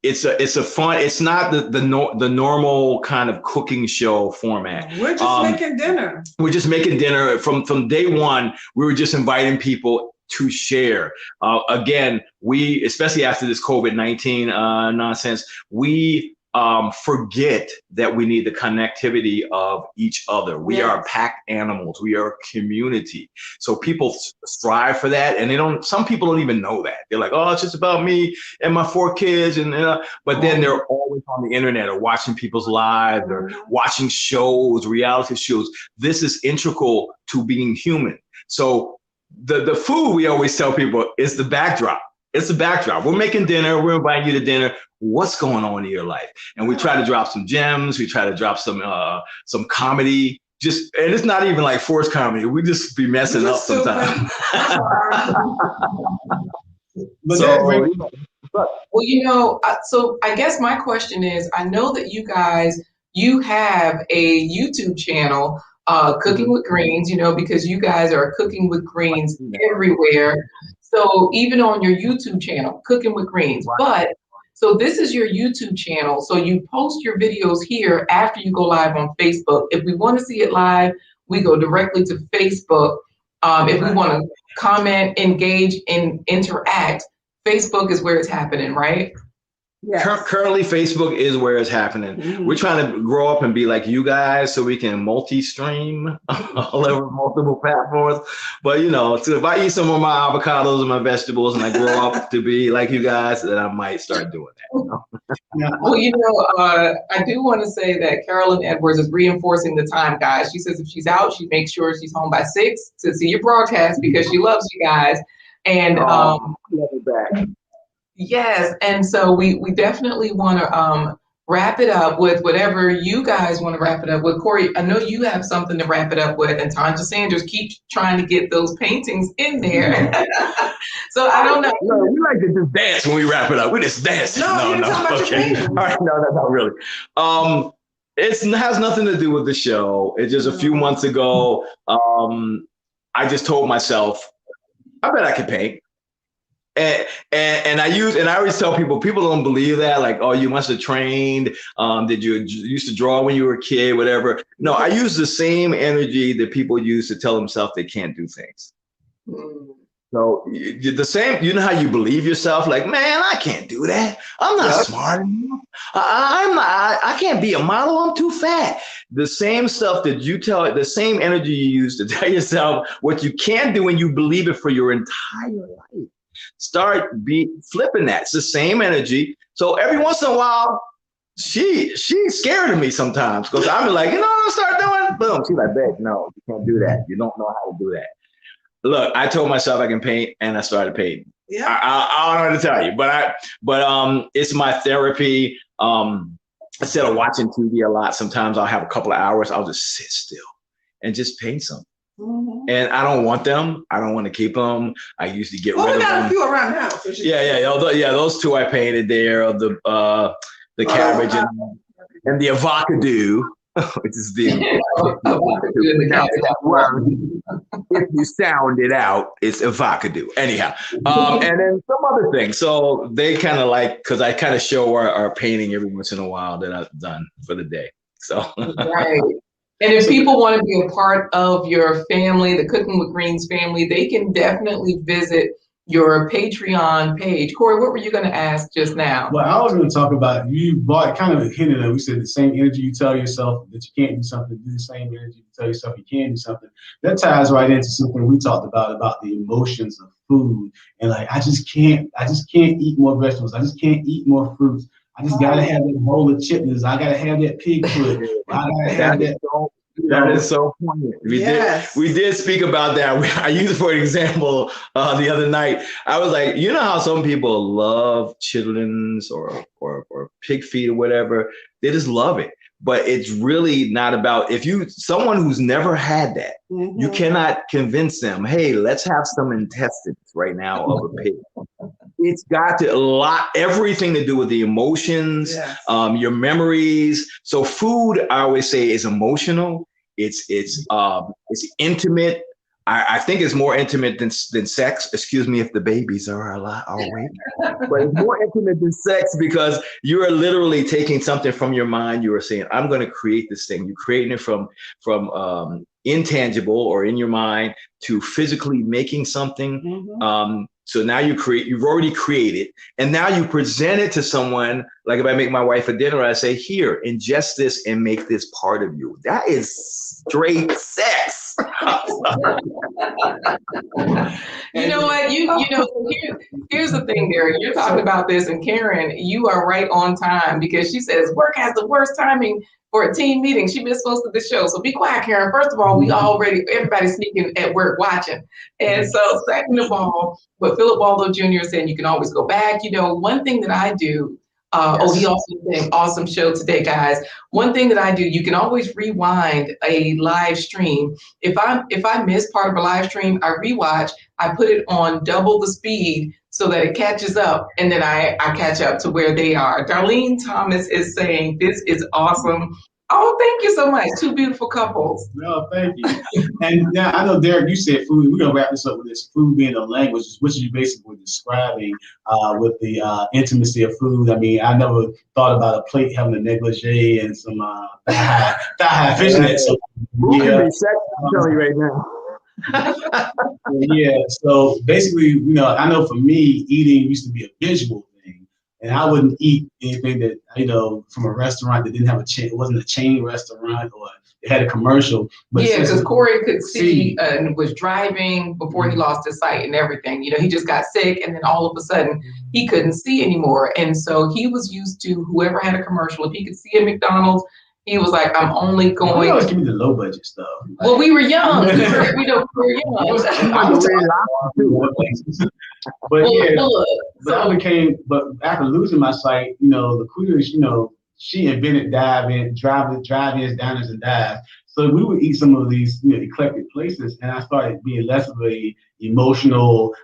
It's a fun. It's not the normal kind of cooking show format. We're just making dinner. We're just making dinner. From day one, we were just inviting people to share. Again, we, especially after this COVID-19 nonsense, we forget that we need the connectivity of each other. We are pack animals. We are a community. So people strive for that, and some people don't even know that. They're like, oh, it's just about me and my 4 kids, but then they're always on the internet or watching people's lives or watching shows, reality shows. This is integral to being human. So the food, we always tell people, is the backdrop. It's the backdrop. We're making dinner. We're inviting you to dinner. What's going on in your life? And we try to drop some gems. We try to drop some comedy. And it's not even like forced comedy. We just be messing up sometimes. Well, so I guess my question is, I know that you have a YouTube channel, Cooking with Greens, because you guys are cooking with greens everywhere. So even on your YouTube channel, Cooking with Greens, so this is your YouTube channel. So you post your videos here after you go live on Facebook. If we want to see it live, we go directly to Facebook. If we want to comment, engage, and interact, Facebook is where it's happening, right? Yes. Currently, Facebook is where it's happening. Mm-hmm. We're trying to grow up and be like you guys so we can multi-stream all over multiple platforms. But, so if I eat some of my avocados and my vegetables and I grow up to be like you guys, then I might start doing that. Well, I do want to say that Carolyn Edwards is reinforcing the time, guys. She says if she's out, she makes sure she's home by 6 to see your broadcast because she loves you guys. And love you back. Yes, and so we definitely want to wrap it up with whatever you guys want to wrap it up with. Corey, I know you have something to wrap it up with, and Tanja Sanders keeps trying to get those paintings in there. So I don't know. No, we like to just dance when we wrap it up. We just dance. No. Okay. All right, no, not really. It has nothing to do with the show. It's just a few months ago. I just told myself, I bet I can paint. And I always tell people don't believe that, like, oh, you must have trained. Did you used to draw when you were a kid, whatever? No, I use the same energy that people use to tell themselves they can't do things. So the same, how you believe yourself, like, man, I can't do that. I'm not smart enough. I can't be a model. I'm too fat. The same stuff that you tell, the same energy you use to tell yourself what you can do, and you believe it for your entire life. Start flipping that. It's the same energy. So every once in a while, she's scared of me sometimes because I'm like, start doing. Boom. She's like, babe, no, you can't do that. You don't know how to do that. Look, I told myself I can paint, and I started painting. Yeah. I don't know what to tell you, but it's my therapy. Instead of watching TV a lot, sometimes I'll have a couple of hours. I'll just sit still and just paint something. Mm-hmm. And I don't want them. I don't want to keep them. I usually get rid of them. We got a few around now. Yeah. Those two I painted there. The cabbage and the avocado, which is the if you sound it out, it's avocado. Anyhow, and then some other things. So they kind of because I kind of show our painting every once in a while that I've done for the day. So right. And if people want to be a part of your family, the Cooking with Greens family, they can definitely visit your Patreon page. Corey, what were you going to ask just now? Well, I was going to talk about, kind of hinted at, we said the same energy you tell yourself that you can't do something, do the same energy you tell yourself you can do something. That ties right into something we talked about the emotions of food. And like, I just can't eat more vegetables. I just can't eat more fruits. I just gotta have that bowl of chitlins. I gotta have that pig foot. I gotta have that. That is so poignant. We did speak about that. I used it for an example the other night. I was like, how some people love chitlins or pig feet or whatever. They just love it. But it's really not about someone who's never had that, you cannot convince them, hey, let's have some intestines right now of a pig. It's got everything to do with the emotions, your memories. So food, I always say, is emotional. It's intimate. I think it's more intimate than sex. Excuse me if the babies are awake. But it's more intimate than sex because you are literally taking something from your mind. You are saying, I'm going to create this thing. You're creating it from intangible or in your mind to physically making something. So now you've already created, and now you present it to someone. Like if I make my wife a dinner, I say, here, ingest this and make this part of you. That is straight sex. You know what? Here's the thing, Derrick. You're talking about this, and Karen, you are right on time because she says work has the worst timing for a team meeting. She missed most of the show. So be quiet, Karen. First of all, everybody's sneaking at work watching. And so second of all, what Philip Waldo Jr. said, you can always go back. One thing that I do, he also said, awesome show today, guys. One thing that I do, you can always rewind a live stream. If I miss part of a live stream, I rewatch, I put it on double the speed so that it catches up, and then I catch up to where they are. Darlene Thomas is saying, this is awesome. Oh, thank you so much. Two beautiful couples. No, thank you. And now I know, Derrick, you said food. We're going to wrap this up with this food being a language, which you basically were describing with the intimacy of food. I mean, I never thought about a plate having a negligee and some thigh-high fishnet. So, Who can be sexy, I'm telling you right now. Yeah, so basically, I know for me, eating used to be a visual thing, and I wouldn't eat anything that, from a restaurant that didn't have a chain. It wasn't a chain restaurant or it had a commercial. But yeah, because Corey could see and was driving before he lost his sight and everything. He just got sick, and then all of a sudden he couldn't see anymore. And so he was used to whoever had a commercial. If he could see a McDonald's, he was like, I'm only going. You always give me the low budget stuff. Well, we were young. we were young. But after losing my sight, LaQuita, she invented drive-ins, diners, and dives. So we would eat some of these, eclectic places, and I started being less of a emotional,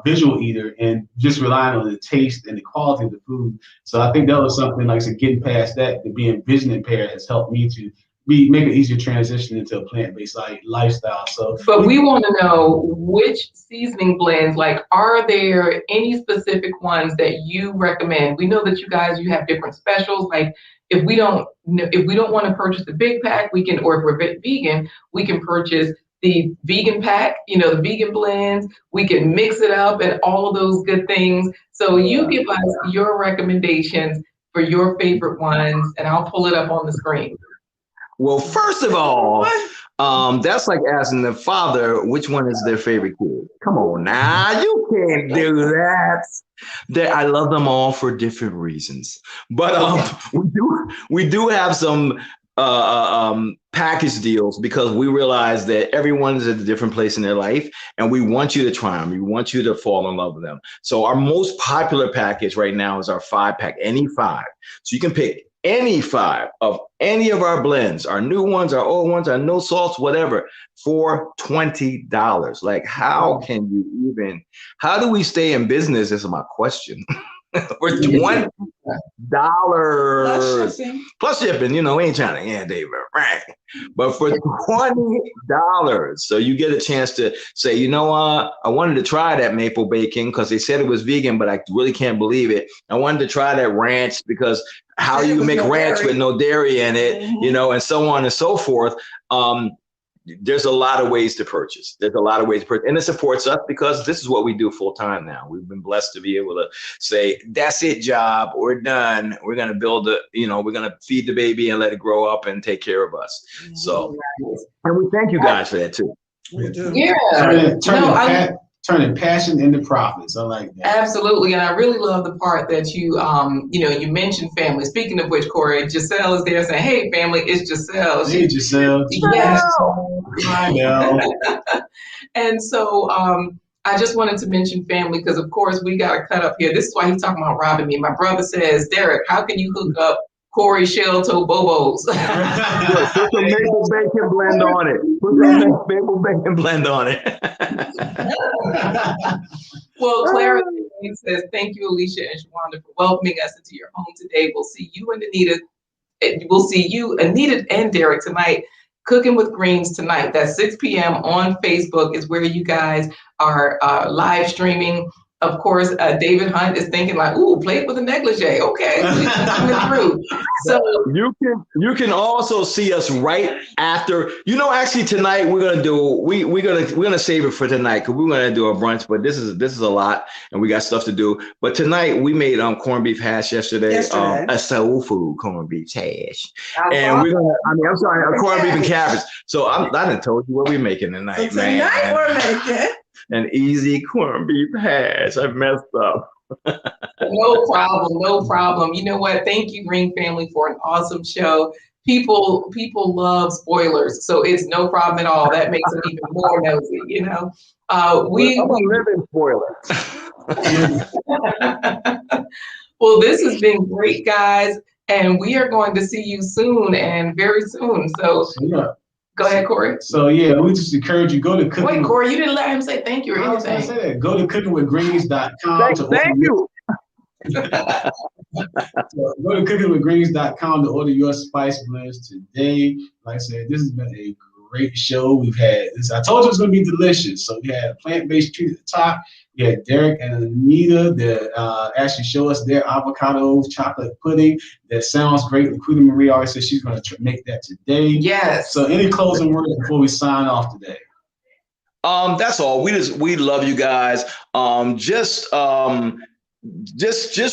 visual eater, and just relying on the taste and the quality of the food. So I think that was something, like I said, getting past that, to being vision impaired has helped me to make an easier transition into a plant-based lifestyle. So, but we want to know which seasoning blends. Like, are there any specific ones that you recommend? We know that you have different specials. Like, if we don't want to purchase the big pack, we can, or if we're vegan, we can purchase the vegan pack. The vegan blends. We can mix it up and all of those good things. So you give us your recommendations for your favorite ones, and I'll pull it up on the screen. Well, first of all, that's like asking the father which one is their favorite kid. Come on now, you can't do that. I love them all for different reasons, but we do have some package deals because we realize that everyone's at a different place in their life, and we want you to try them. We want you to fall in love with them. So our most popular package right now is our 5-pack, any 5. So you can pick any 5 of any of our blends, our new ones, our old ones, our no salts, whatever, for $20. Like, how do we stay in business? Is my question. For $20. Plus shipping, we ain't trying to, David, right? But for $20, so you get a chance to say, I wanted to try that maple bacon because they said it was vegan, but I really can't believe it. I wanted to try that ranch because how you make ranch with no dairy in it, and so on and so forth. There's a lot of ways to purchase. And it supports us because this is what we do full time now. We've been blessed to be able to say, that's it, job, we're done. We're going to build we're going to feed the baby and let it grow up and take care of us. So, and we thank you guys for that too. We do. Yeah. Turning passion into profits. I like that. Absolutely. And I really love the part that you mentioned family. Speaking of which, Corey, Giselle is there saying, hey, family, it's Giselle. Hey, Giselle. Yes. I know. And so I just wanted to mention family because, of course, we got to cut up here. This is why he's talking about robbing me. My brother says, Derrick, how can you hook up Corey shell toe bobos? Put some maple bacon blend on it. Maple bacon blend on it. Well, Clara says, thank you, Alicia and Shawanda, for welcoming us into your home today. We'll see you and Anita. We'll see you, Anita and Derrick, tonight. Cooking with Greens tonight. That's 6 p.m. on Facebook is where you guys are live streaming. Of course, David Hunt is thinking like, ooh, play it with a negligee. Okay, so he's coming through. So you can also see us right after. Actually tonight we're gonna save it for tonight because we're gonna do a brunch. But this is a lot, and we got stuff to do. But tonight we made corned beef hash yesterday. A soul food corned beef hash, and we're gonna. I'm sorry, corned beef and cabbage. So I done told you what we're making tonight, So man. tonight we're making an easy corned beef hash. I messed up. No problem. You know what? Thank you, Green family, for an awesome show. People love spoilers, so it's no problem at all. That makes them even more nosy, I'm a living spoiler. Well, this has been great, guys, and we are going to see you soon and very soon. So yeah. Go ahead, Corey. So yeah, we just encourage you, go to cooking. Wait, Corey, you didn't let him say thank you or anything. I was gonna say that. Go to cookingwithgreens.com. Thank you. So go to cookingwithgreens.com to order your spice blends today. Like I said, this has been a great show. We've had this. I told you it was going to be delicious. So we had a plant-based treat at the top. We had Derrick and Anita that actually show us their avocado chocolate pudding. That sounds great. LaQuita Marie always says she's going to make that today. Yes. So any closing words before we sign off today? That's all. We love you guys. Just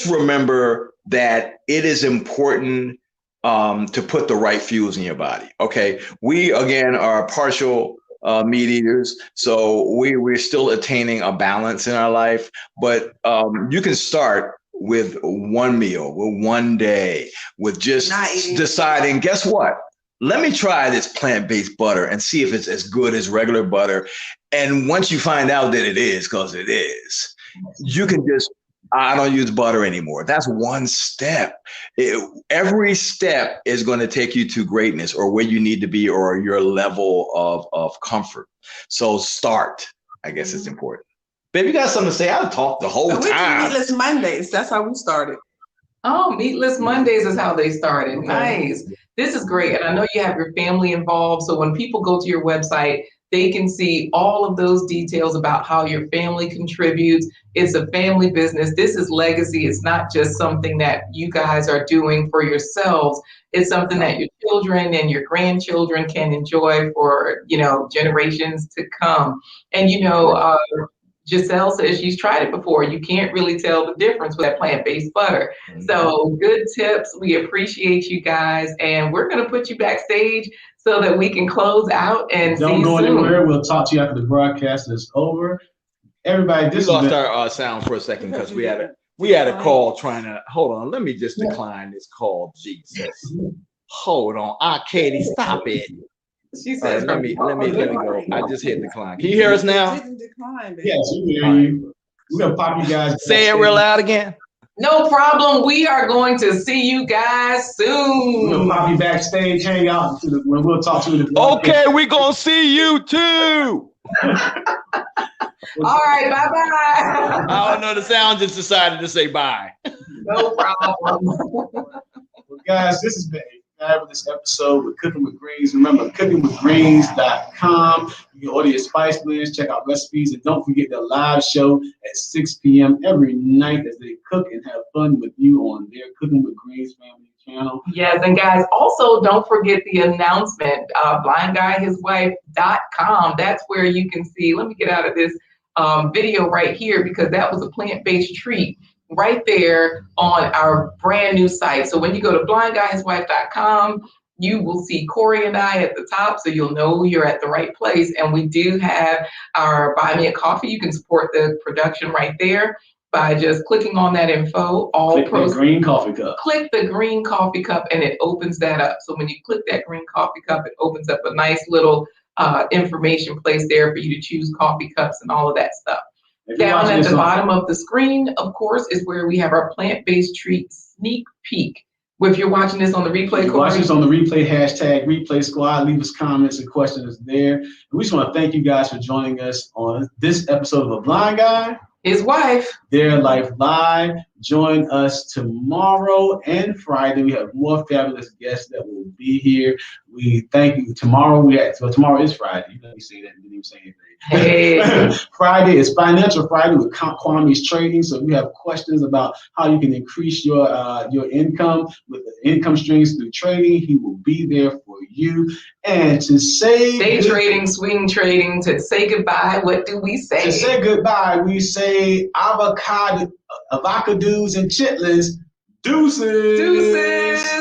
remember that it is important to put the right fuels in your body. Okay, we again are partial meat eaters, so we're still attaining a balance in our life. But you can start with one meal, with one day, with just deciding, guess what? Let me try this plant-based butter and see if it's as good as regular butter. And once you find out that it is, because it is, you can just, I don't use butter anymore. That's one step. Every step is going to take you to greatness or where you need to be or your level of comfort. So start, I guess it's important. Babe, you got something to say? I'll talk the whole time. Meatless Mondays. That's how we started. Oh, Meatless Mondays is how they started. Nice. This is great. And I know you have your family involved. So when people go to your website, they can see all of those details about how your family contributes. It's a family business. This is legacy. It's not just something that you guys are doing for yourselves. It's something that your children and your grandchildren can enjoy for, generations to come. And, Giselle says she's tried it before. You can't really tell the difference with that plant-based butter. So good tips. We appreciate you guys. And we're going to put you backstage so that we can close out and don't go anywhere. We'll talk to you after the broadcast is over. Everybody, we lost our sound for a second because we had a call trying to hold on. Let me just decline this call. Jesus, hold on, Katie, stop it. She says, let me go. I just hit decline. Can you hear us now? Yes, we hear you. We're gonna pop you guys. Say it real loud again. No problem. We are going to see you guys soon. We're gonna pop you backstage, hang out when we'll talk to you. Okay, we're gonna see you too. All right, bye-bye. I don't know, the sound just decided to say bye. No problem. Well, guys, this has been a fabulous episode with Cooking with Greens. Remember, cookingwithgreens.com. You can order your spice blends, check out recipes, and don't forget the live show at 6 p.m. every night as they cook and have fun with you on their Cooking with Greens family channel. Yes, and guys, also don't forget the announcement, blindguyhiswife.com. That's where you can see, let me get out of this video right here because that was a plant-based treat right there on our brand new site. So when you go to blindguyhiswife.com, you will see Corey and I at the top, so you'll know you're at the right place. And we do have our Buy Me a Coffee. You can support the production right there by just clicking on that info. Click the green coffee cup. Click the green coffee cup and it opens that up. So when you click that green coffee cup, it opens up a nice little information place there for you to choose coffee cups and all of that stuff. Down at the bottom of the screen, of course, is where we have our plant-based treat sneak peek. If you're watching this on the replay, watch this on the replay, hashtag replay squad. Leave us comments and questions there. And we just want to thank you guys for joining us on this episode of A Blind Guy, His Wife, Their Life Live. Join us tomorrow and Friday. We have more fabulous guests that will be here. We thank you. Tomorrow tomorrow is Friday. You let me say that and didn't even say anything. Hey. Friday is Financial Friday with Kwame's Trading. So if you have questions about how you can increase your income with income streams through trading, he will be there for you. And to say day trading, swing trading, to say goodbye, what do we say? To say goodbye, we say avocados and chitlins. Deuces.